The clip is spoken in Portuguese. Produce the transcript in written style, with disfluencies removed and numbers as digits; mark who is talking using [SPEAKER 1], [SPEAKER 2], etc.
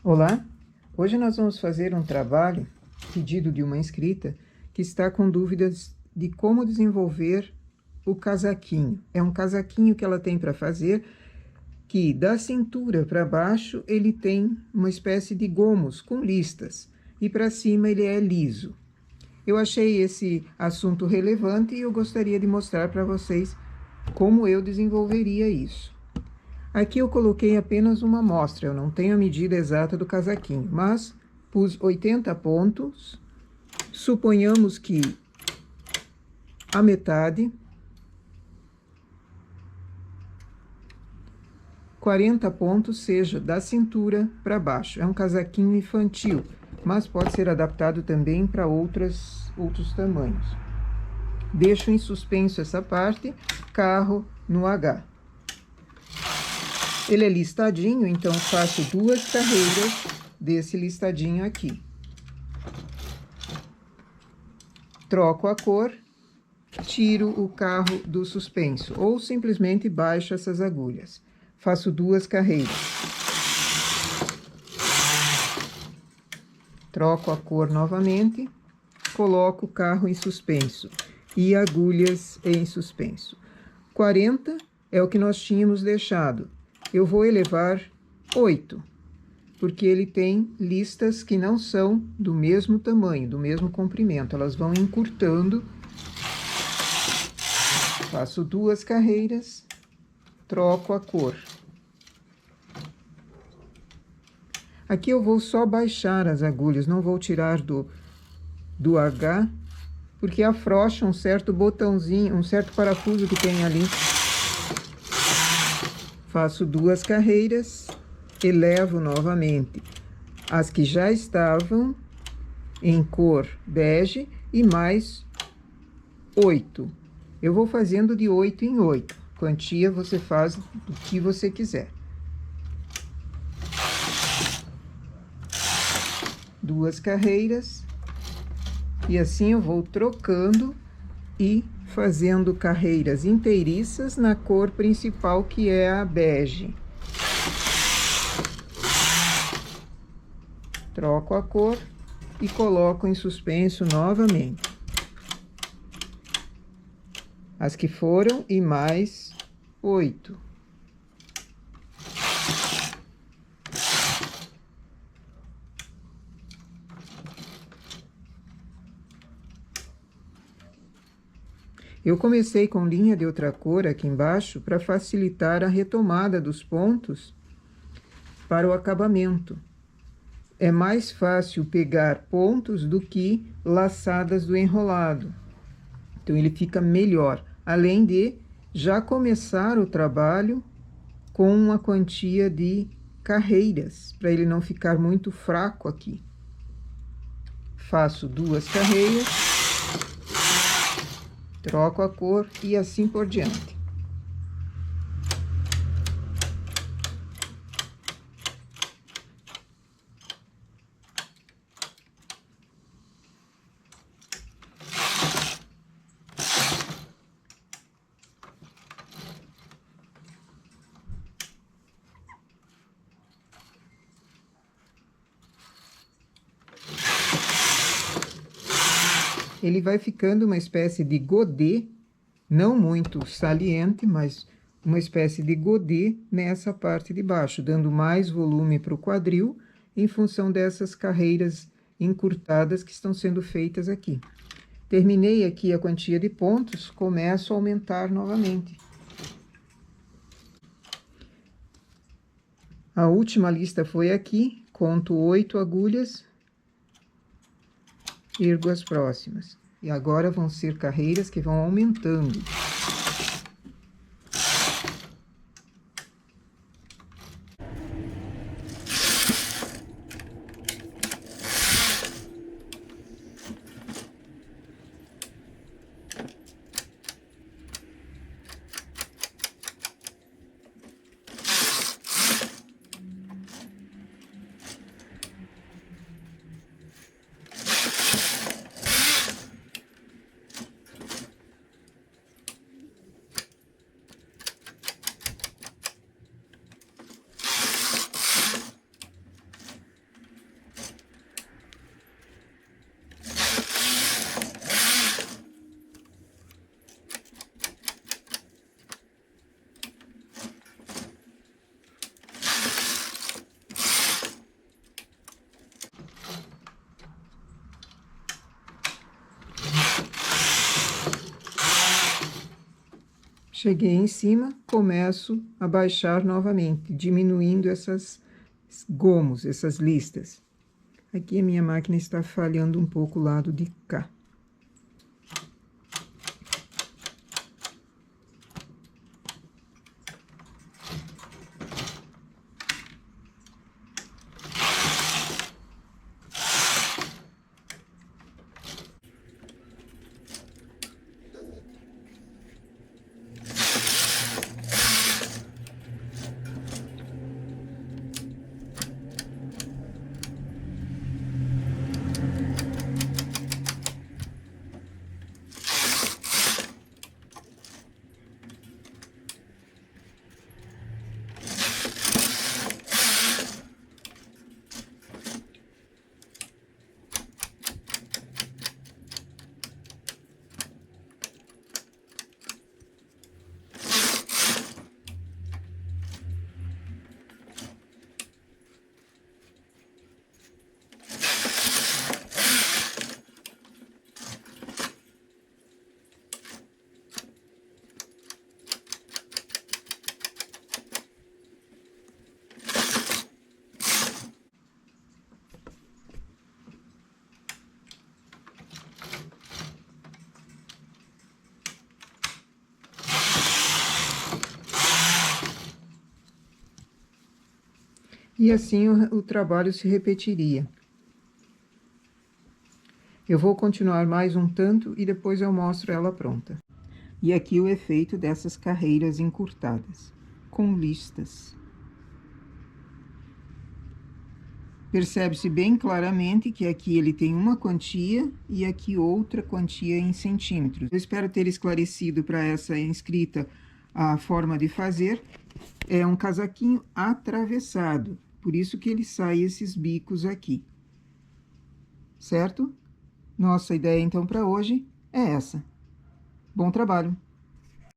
[SPEAKER 1] Olá, hoje nós vamos fazer um trabalho, pedido de uma inscrita, que está com dúvidas de como desenvolver o casaquinho. É um casaquinho que ela tem para fazer, que da cintura para baixo ele tem uma espécie de gomos com listas, e para cima ele é liso. Eu achei esse assunto relevante e eu gostaria de mostrar para vocês como eu desenvolveria isso. Aqui eu coloquei apenas uma amostra, eu não tenho a medida exata do casaquinho, mas pus 80 pontos. Suponhamos que a metade, 40 pontos, seja da cintura para baixo. É um casaquinho infantil, mas pode ser adaptado também para outros tamanhos. Deixo em suspenso essa parte, carro no H. Ele é listadinho, então faço 2 carreiras desse listadinho aqui. Troco a cor, tiro o carro do suspenso, ou simplesmente baixo essas agulhas. Faço 2 carreiras. Troco a cor novamente, coloco o carro em suspenso e agulhas em suspenso. 40 é o que nós tínhamos deixado. Eu vou elevar 8, porque ele tem listas que não são do mesmo tamanho, do mesmo comprimento. Elas vão encurtando. Faço 2 carreiras, troco a cor. Aqui eu vou só baixar as agulhas, não vou tirar do H, porque afrouxa um certo botãozinho, um certo parafuso que tem ali. Faço 2 carreiras, elevo novamente as que já estavam em cor bege e mais 8. Eu vou fazendo de 8 em 8. Quantia você faz do que você quiser. 2 carreiras. E assim eu vou trocando e fazendo carreiras inteiriças na cor principal, que é a bege. Troco a cor e coloco em suspenso novamente. As que foram e mais 8. Eu comecei com linha de outra cor aqui embaixo para facilitar a retomada dos pontos para o acabamento. É mais fácil pegar pontos do que laçadas do enrolado. Então, ele fica melhor. Além de já começar o trabalho com uma quantia de carreiras, para ele não ficar muito fraco aqui. Faço 2 carreiras. Troco a cor e assim por diante. Ele vai ficando uma espécie de godê, não muito saliente, mas uma espécie de godê nessa parte de baixo, dando mais volume para o quadril, em função dessas carreiras encurtadas que estão sendo feitas aqui. Terminei aqui a quantia de pontos, começo a aumentar novamente. A última lista foi aqui, conto 8 agulhas, ergo as próximas. E agora vão ser carreiras que vão aumentando. Cheguei em cima, começo a baixar novamente, diminuindo essas gomos, essas listas. Aqui a minha máquina está falhando um pouco o lado de cá. E assim o trabalho se repetiria. Eu vou continuar mais um tanto e depois eu mostro ela pronta. E aqui o efeito dessas carreiras encurtadas, com listas. Percebe-se bem claramente que aqui ele tem uma quantia e aqui outra quantia em centímetros. Eu espero ter esclarecido para essa inscrita a forma de fazer. É um casaquinho atravessado, por isso que ele sai esses bicos aqui. Certo? Nossa ideia, então, para hoje é essa. Bom trabalho!